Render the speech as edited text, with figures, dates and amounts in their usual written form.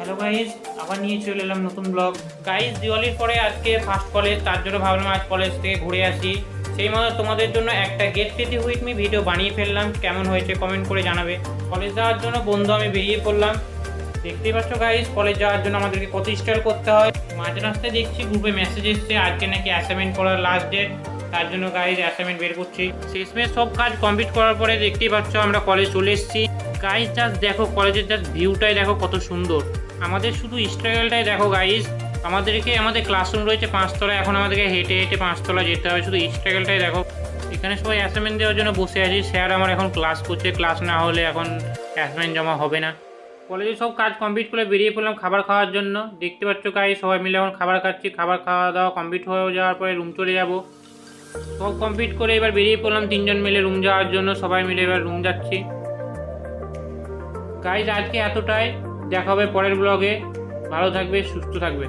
Hello guys, আবার নিয়ে চলে এলাম নতুন ব্লগ। গাইজ, দিওয়ালির পরে আজকে ফার্স্ট কলেজ, তার জন্য ভাবলাম আজ কলেজ থেকে ঘুরে আসি। সেই মতো তোমাদের জন্য একটা get ready with me video বানিয়ে ফেললাম। কেমন হয়েছে কমেন্ট করে জানাবে। কলেজ যাওয়ার জন্য বন্ধু আমি বেরিয়ে পড়লাম। দেখতেই পাচ্ছ গাইজ, কলেজ যাওয়ার জন্য আমাদেরকে কত স্টাইল করতে হয়। মাঝ রাস্তায় দেখছি গ্রুপে মেসেজ এসছে আজকে নাকি অ্যাসাইনমেন্ট করার লাস্ট ডেট। তার জন্য গাইজ অ্যাসাইনমেন্ট বের করছি। শেষমেশ সব কাজ কমপ্লিট করার পরে দেখতেই পাচ্ছ আমরা কলেজ চলে এসেছি। গাইজ জাস্ট দেখো, কলেজের জাস্ট ভিউটাই দেখো কত সুন্দর। আমাদের শুধু স্ট্রাগলটাই দেখো গাইজ। আমাদের ক্লাসরুম রয়েছে 5 তলা, এখন আমাদেরকে হেঁটে হেঁটে 5 তলা যেতে হবে। শুধু স্ট্রাগলটাই দেখো। এখানে সবাই অ্যাসাইনমেন্ট দেওয়ার জন্য বসে আছি। স্যার আমার এখন ক্লাস করছে, ক্লাস না হলে এখন অ্যাসাইনমেন্ট জমা হবে না। কলেজে সব কাজ কমপ্লিট করে বেরিয়ে পড়লাম খাবার খাওয়ার জন্য। দেখতে পাচ্ছ গাইজ, সবাই মিলে এখন খাবার খাচ্ছি। খাবার খাওয়া দাওয়া কমপ্লিট হয়ে যাওয়ার পরে রুম চলে যাব। সব কমপ্লিট করে এবার বেরিয়ে পড়লাম 3 জন মিলে রুম যাওয়ার জন্য। সবাই মিলে এবার রুম যাচ্ছি। গাইজ আজকে এতটাই, দেখা হবে পরের ব্লগে। ভালো থাকবে, সুস্থ থাকবে।